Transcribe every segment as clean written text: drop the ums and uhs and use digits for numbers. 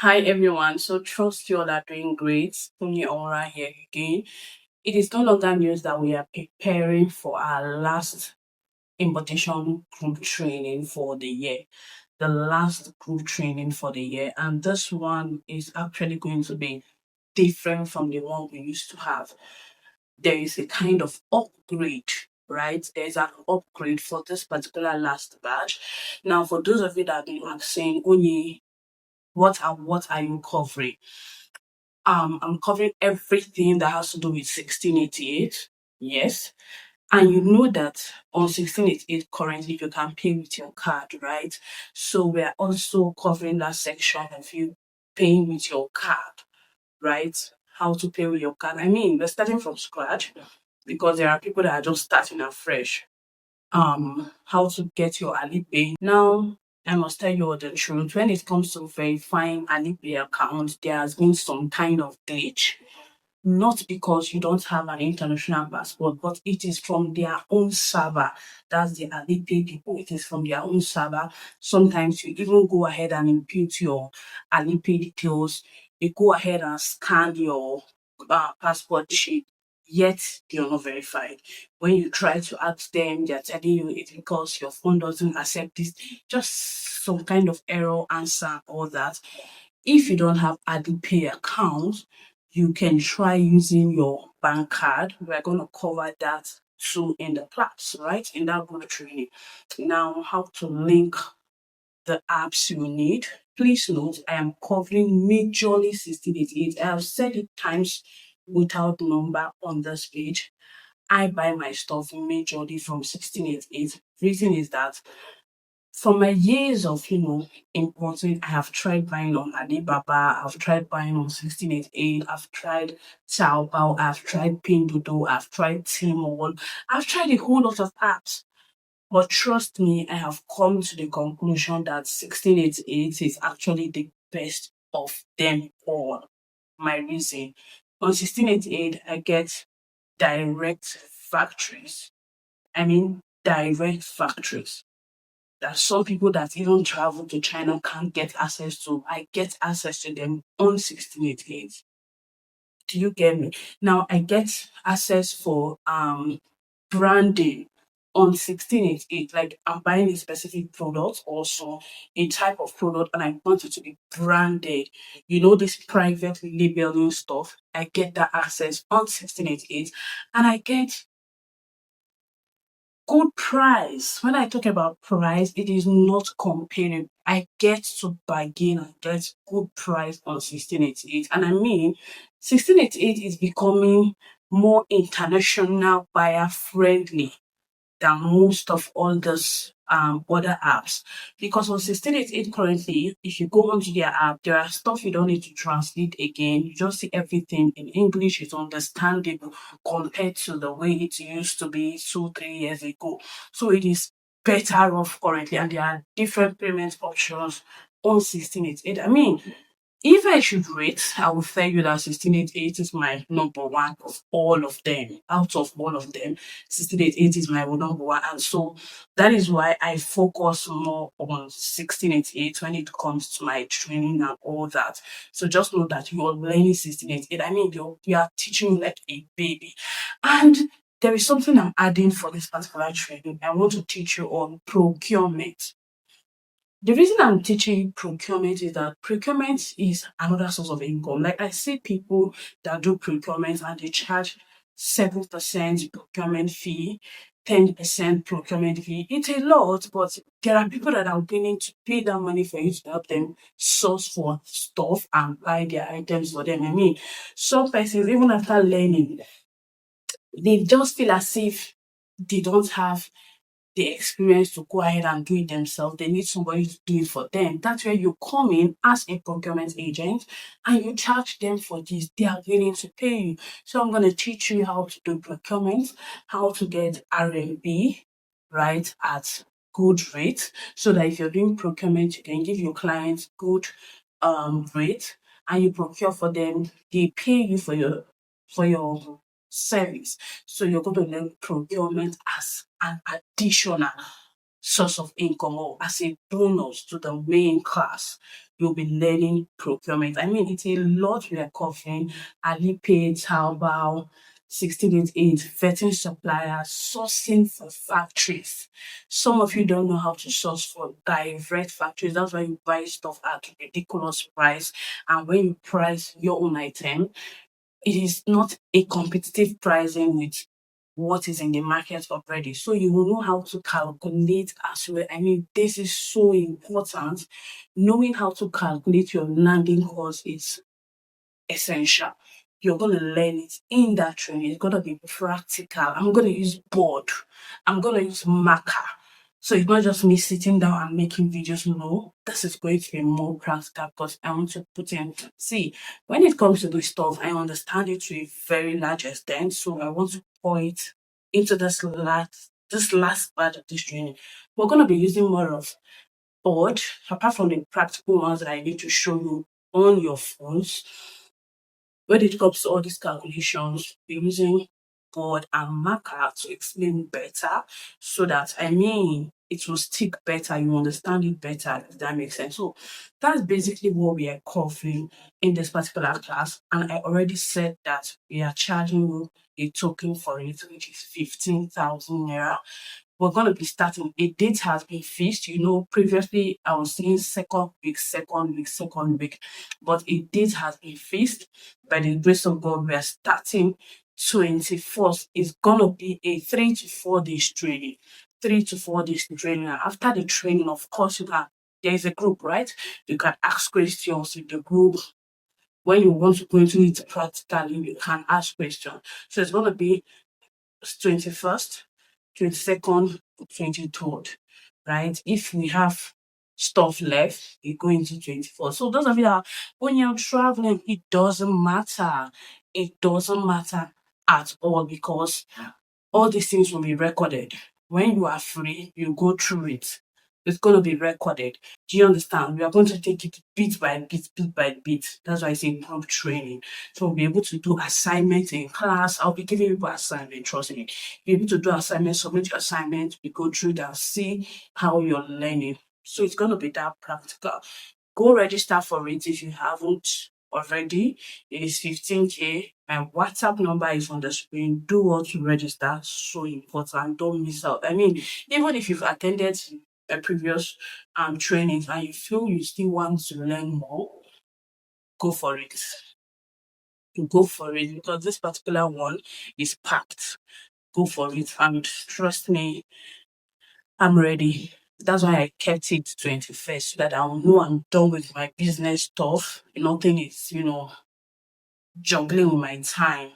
Hi everyone, so trust you all are doing great. Only Aura here again. It is no longer news that we are preparing for our last importation group training for the year. The last group training for the year, and this one is actually going to be different from the one we used to have. There is a kind of upgrade, right? There's an upgrade for this particular last batch. Now, for those of you that have been asking, Onye, what are you covering? I'm covering everything that has to do with 1688. Yes. And you know that on 1688 currently you can pay with your card, right? So we're also covering that section of you paying with your card, right? How to pay with your card. I mean, we're starting from scratch because there are people that are just starting afresh. How to get your Alipay. Now, I must tell you all the truth. When it comes to verifying Alipay account, there has been some kind of glitch. Not because you don't have an international passport, but it is from their own server. That's the Alipay people. It is from their own server. Sometimes you even go ahead and input your Alipay details. You go ahead and scan your passport sheet, yet you're not verified. When you try to ask them, they're telling you it's because your phone doesn't accept this. Just some kind of error answer, all that. If you don't have Alipay account, you can try using your bank card. We're going to cover that too in the class, right? In that group training. Now, how to link the apps you need. Please note, I am covering majorly 1688. I have said it times without number on this page. I buy my stuff majorly from 1688. Reason is that from my years of, importing, I have tried buying on Alibaba, I've tried buying on 1688, I've tried Taobao, I've tried Pinduoduo, I've tried Tmall, I've tried a whole lot of apps. But trust me, I have come to the conclusion that 1688 is actually the best of them all. My reason. On 1688, I get direct factories. I mean, direct factories that some people that even travel to China can't get access to. I get access to them on 1688. Do you get me? Now I get access for branding on 1688. Like I'm buying a specific product, also a type of product, and I want it to be branded. You know, this private labeling stuff. I get that access on 1688, and I get good price. When I talk about price, it is not comparing. I get to bargain and get good price on 1688. And I mean, 1688 is becoming more international buyer friendly than most of all those other apps. Because on 1688 currently, if you go onto their app, there are stuff you don't need to translate again. You just see everything in English. It's understandable compared to the way it used to be 2, 3 years ago. So it is better off currently, and there are different payment options on 1688. I mean, if I should rate, I would tell you that 1688 is my number one of all of them. Out of all of them, 1688 is my number one. And so that is why I focus more on 1688 when it comes to my training and all that. So just know that you are learning 1688. I mean, you are teaching like a baby. And there is something I'm adding for this particular training. I want to teach you on procurement. The reason I'm teaching procurement is that procurement is another source of income. Like I see people that do procurement and they charge 7% procurement fee, 10% procurement fee. It's a lot, but there are people that are willing to pay that money for you to help them source for stuff and buy their items for them. I mean, some persons, even after learning, they just feel as if they don't have the experience to go ahead and do it themselves. They need somebody to do it for them. That's where you come in as a procurement agent and you charge them for this. They are willing to pay you. So I'm going to teach you how to do procurement, how to get RMB, right, at good rate, so that if you're doing procurement, you can give your clients good rate and you procure for them. They pay you for your service. So you're going to learn procurement as an additional source of income or as a bonus to the main class. you'll be learning procurement. I mean, it's a lot we are covering. Alipay, Taobao, 1688, vetting suppliers, sourcing for factories. Some of you don't know how to source for direct factories. That's why you buy stuff at ridiculous price. And when you price your own item, it is not a competitive pricing with what is in the market already. So you will know how to calculate as well. I mean, this is so important. Knowing how to calculate your landing cost is essential. You're going to learn it in that training. It's going to be practical. I'm going to use board. I'm going to use marker. So it's not just me sitting down and making videos. No, this is going to be more practical because I want to put in. See, when it comes to this stuff, I understand it to a very large extent. So I want to pour it into this last part of this training. We're going to be using more of board, apart from the practical ones that I need to show you on your phones. When it comes to all these calculations, we're using board and marker to explain better so that, I mean, it will stick better, you understand it better, if that makes sense. So that's basically what we are covering in this particular class. And I already said that we are charging you a token for it, which is 15,000 naira. We're going to be starting. A date has been fixed. Previously I was saying second week, second week, but a date has been fixed. By the grace of God, we are starting 21st. It's going to be a 3 to 4 days training. 3 to 4 days training. And after the training, of course, there is a group, right? You can ask questions in the group. When you want to go into it practically, you can ask questions. So it's going to be 21st, 22nd, 23rd, right? If we have stuff left, we go into 24th. So those of you that when you're traveling, it doesn't matter. It doesn't matter at all because all these things will be recorded. When you are free, you go through it. It's going to be recorded. Do you understand? We are going to take it bit by bit, bit by bit. That's why I say group training. So we'll be able to do assignments in class. I'll be giving people assignment, trust me. You'll be able to do assignments, submit your assignment, we go through that, see how you're learning. So it's going to be that practical. Go register for it if you haven't already. It is 15K. My WhatsApp number is on the screen. Do what to register. So important. Don't miss out. I mean, even if you've attended a previous trainings and you feel you still want to learn more, go for it. Go for it because this particular one is packed. Go for it and trust me, I'm ready. That's why I kept it 21st so that I'll know I'm done with my business stuff. Nothing is, juggling with my time.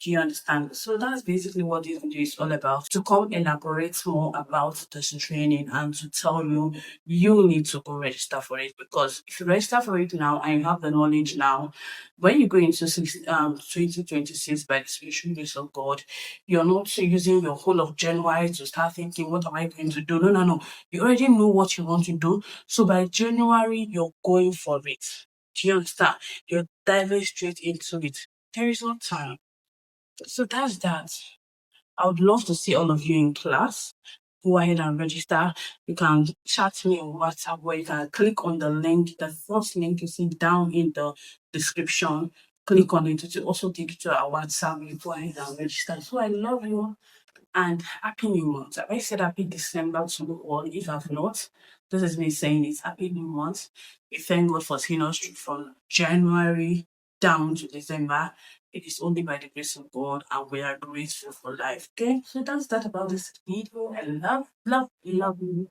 Do you understand? So that's basically what this video is all about. To come elaborate more about this training and to tell you, you need to go register for it because if you register for it now and you have the knowledge now, when you go into 2026 by the special grace of God, you're not using your whole of January to start thinking, what am I going to do? No, no, no. You already know what you want to do. So by January, you're going for it. Do you understand? You're diving straight into it. There is no time. So that's that. I would love to see all of you in class. Go ahead and register. You can chat me on WhatsApp where you can click on the link, the first link you see down in the description. Click on it to also take you to our WhatsApp. You go ahead and register. So I love you and happy new month. Have I said happy December to you all? If I've not, this is me saying it's happy new month. We thank God for seeing us through from January down to December. It is only by the grace of God, and we are grateful for life. Okay, so that's that about this video. I love you.